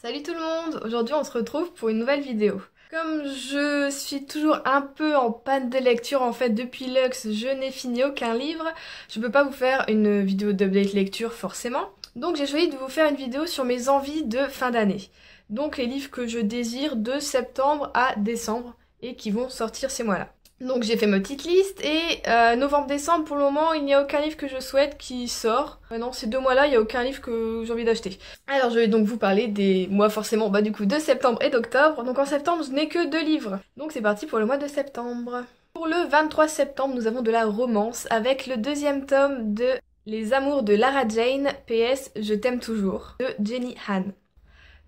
Salut tout le monde! Aujourd'hui on se retrouve pour une nouvelle vidéo. Comme je suis toujours un peu en panne de lecture en fait depuis Lux, je n'ai fini aucun livre, je peux pas vous faire une vidéo d'update lecture forcément. Donc j'ai choisi de vous faire une vidéo sur mes envies de fin d'année. Donc les livres que je désire de septembre à décembre et qui vont sortir ces mois-là. Donc j'ai fait ma petite liste et novembre-décembre pour le moment il n'y a aucun livre que je souhaite qui sort. Non, ces 2 mois-là il n'y a aucun livre que j'ai envie d'acheter. Alors je vais donc vous parler des mois forcément du coup de septembre et d'octobre. Donc en septembre je n'ai que 2 livres. Donc c'est parti pour le mois de septembre. Pour le 23 septembre nous avons de la romance avec le 2e tome de Les Amours de Lara Jane, PS Je t'aime toujours, de Jenny Han.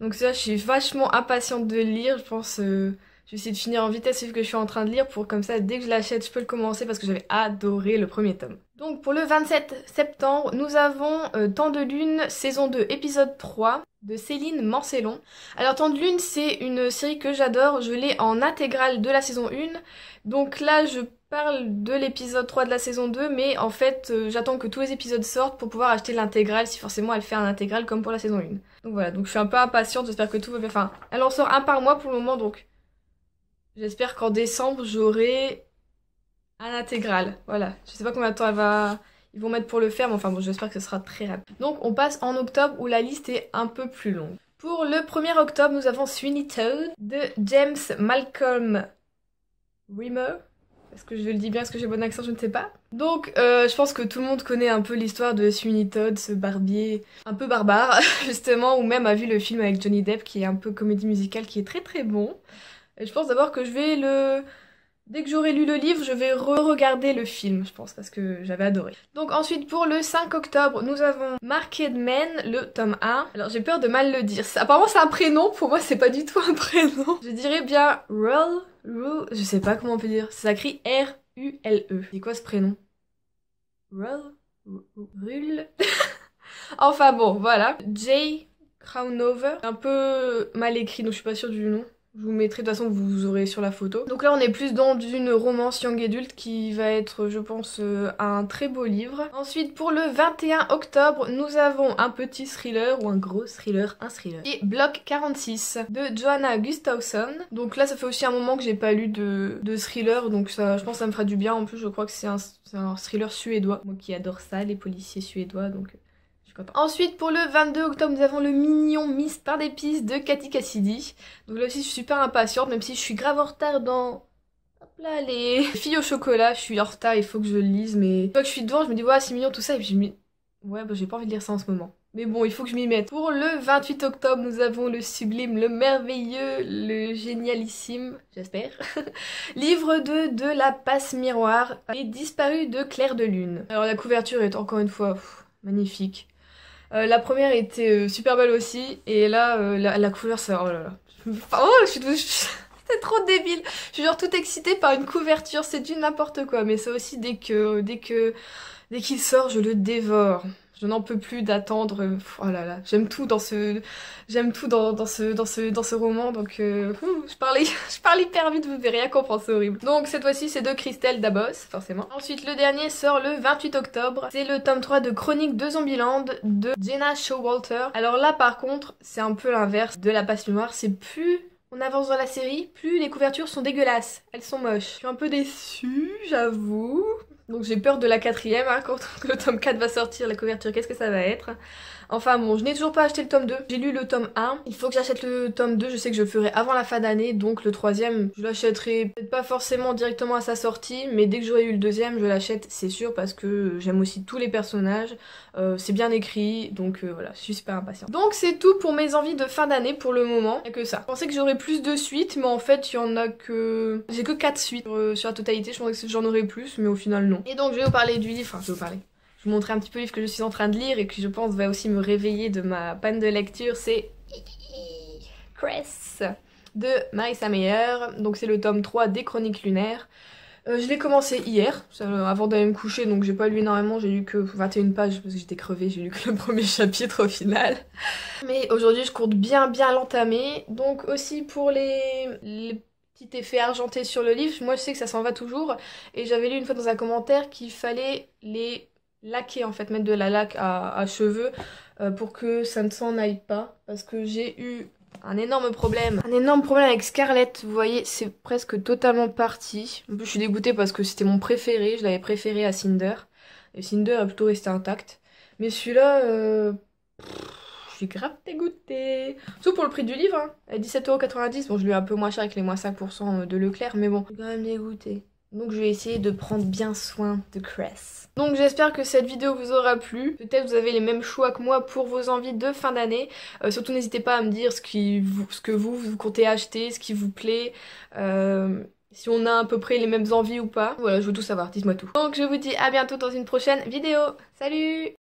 Donc ça je suis vachement impatiente de le lire, je pense... Je vais essayer de finir en vitesse ce que je suis en train de lire pour comme ça dès que je l'achète je peux le commencer parce que j'avais adoré le premier tome. Donc pour le 27 septembre nous avons Temps de Lune saison 2 épisode 3 de Céline Mancelon. Alors Temps de Lune c'est une série que j'adore, je l'ai en intégrale de la saison 1. Donc là je parle de l'épisode 3 de la saison 2 mais en fait j'attends que tous les épisodes sortent pour pouvoir acheter l'intégrale si forcément elle fait un intégral comme pour la saison 1. Donc voilà, donc je suis un peu impatiente, j'espère que tout va bien. Enfin, elle en sort un par mois pour le moment donc... J'espère qu'en décembre, j'aurai un intégral. Voilà. Je sais pas combien de temps ils vont mettre pour le faire, mais enfin bon, j'espère que ce sera très rapide. Donc on passe en octobre où la liste est un peu plus longue. Pour le 1er octobre, nous avons Sweeney Todd de James Malcolm Rimmer. Est-ce que je le dis bien? Est-ce que j'ai bon accent? Je ne sais pas. Donc je pense que tout le monde connaît un peu l'histoire de Sweeney Todd, ce barbier un peu barbare, justement, ou même a vu le film avec Johnny Depp qui est un peu comédie musicale qui est très très bon. Et je pense d'abord que je vais dès que j'aurai lu le livre, je vais re-regarder le film, je pense, parce que j'avais adoré. Donc ensuite, pour le 5 octobre, nous avons Marked Men, le tome 1. Alors j'ai peur de mal le dire. Apparemment c'est un prénom, pour moi c'est pas du tout un prénom. Je dirais bien Rull, je sais pas comment on peut dire. Ça s'écrit R-U-L-E. C'est quoi ce prénom? Rull. Enfin bon, voilà. Jay Crownover. Un peu mal écrit, donc je suis pas sûre du nom. Je vous mettrai, de toute façon vous aurez sur la photo. Donc là on est plus dans une romance young adulte qui va être je pense un très beau livre. Ensuite pour le 21 octobre nous avons un petit thriller ou un gros thriller, un thriller. Et Bloc 46 de Johanna Gustafsson. Donc là ça fait aussi un moment que j'ai pas lu de thriller donc ça, je pense que ça me fera du bien. En plus je crois que c'est un thriller suédois. Moi qui adore ça, les policiers suédois donc... Ensuite, pour le 22 octobre, nous avons le mignon Miss Pain d'épices de Cathy Cassidy. Donc là aussi, je suis super impatiente, même si je suis grave en retard dans... Hop là, les filles au chocolat. Je suis en retard, il faut que je le lise, mais... Une fois que je suis devant, je me dis, ouais, c'est mignon tout ça, et puis je me dis... Ouais, bah j'ai pas envie de lire ça en ce moment. Mais bon, il faut que je m'y mette. Pour le 28 octobre, nous avons le sublime, le merveilleux, le génialissime, j'espère, livre 2 de La Passe Miroir, Les Disparus de Clair de Lune. Alors la couverture est encore une fois magnifique. La première était super belle aussi, et là, la couleur, ça... Oh là là. Oh, c'est trop débile. Je suis genre toute excitée par une couverture, c'est du n'importe quoi. Mais ça aussi, dès qu'il sort, je le dévore. Je n'en peux plus d'attendre. Oh là là, j'aime tout dans ce roman. Donc je parle hyper vite, vous verrez rien comprendre, c'est horrible. Donc cette fois-ci, c'est de Christelle Dabos, forcément. Ensuite, le dernier sort le 28 octobre. C'est le tome 3 de Chroniques de Zombieland de Jenna Showalter. Alors là, par contre, c'est un peu l'inverse de La Passe Noire. C'est plus on avance dans la série, plus les couvertures sont dégueulasses. Elles sont moches. Je suis un peu déçue, j'avoue. Donc j'ai peur de la 4e, hein, quand le tome 4 va sortir, la couverture, qu'est-ce que ça va être? Enfin bon, je n'ai toujours pas acheté le tome 2, j'ai lu le tome 1, il faut que j'achète le tome 2, je sais que je le ferai avant la fin d'année, donc le 3e, je l'achèterai peut-être pas forcément directement à sa sortie, mais dès que j'aurai eu le 2e, je l'achète, c'est sûr, parce que j'aime aussi tous les personnages, c'est bien écrit, donc voilà, je suis super impatiente. Donc c'est tout pour mes envies de fin d'année pour le moment, il n'y a que ça. Je pensais que j'aurais plus de suites, mais en fait il y en a que... J'ai que 4 suites sur la totalité, je pensais que j'en aurais plus, mais au final non. Et donc je vais vous parler du livre, enfin je vais vous parler. Je vous montrer un petit peu le livre que je suis en train de lire et qui je pense va aussi me réveiller de ma panne de lecture, c'est Cress de Marissa Meyer, donc c'est le tome 3 des Chroniques lunaires. Je l'ai commencé hier, avant d'aller me coucher, donc j'ai pas lu énormément, j'ai lu que 21 pages parce que j'étais crevée, j'ai lu que le premier chapitre au final. Mais aujourd'hui je compte bien l'entamer, donc aussi pour les petit effet argenté sur le livre, moi je sais que ça s'en va toujours, et j'avais lu une fois dans un commentaire qu'il fallait les laquer en fait, mettre de la laque à cheveux pour que ça ne s'en aille pas, parce que j'ai eu un énorme problème. Un énorme problème avec Scarlett, vous voyez, c'est presque totalement parti. En plus, je suis dégoûtée parce que c'était mon préféré, je l'avais préféré à Cinder. Et Cinder a plutôt resté intact. Mais celui-là, je suis grave dégoûtée. Surtout pour le prix du livre, hein, à 17,90 €. Bon, je lui ai un peu moins cher avec les moins 5% de Leclerc, mais bon, je suis quand même dégoûtée. Donc je vais essayer de prendre bien soin de Cress. Donc j'espère que cette vidéo vous aura plu. Peut-être vous avez les mêmes choix que moi pour vos envies de fin d'année. Surtout n'hésitez pas à me dire ce que vous comptez acheter, ce qui vous plaît. Si on a à peu près les mêmes envies ou pas. Voilà, je veux tout savoir, dites-moi tout. Donc je vous dis à bientôt dans une prochaine vidéo. Salut!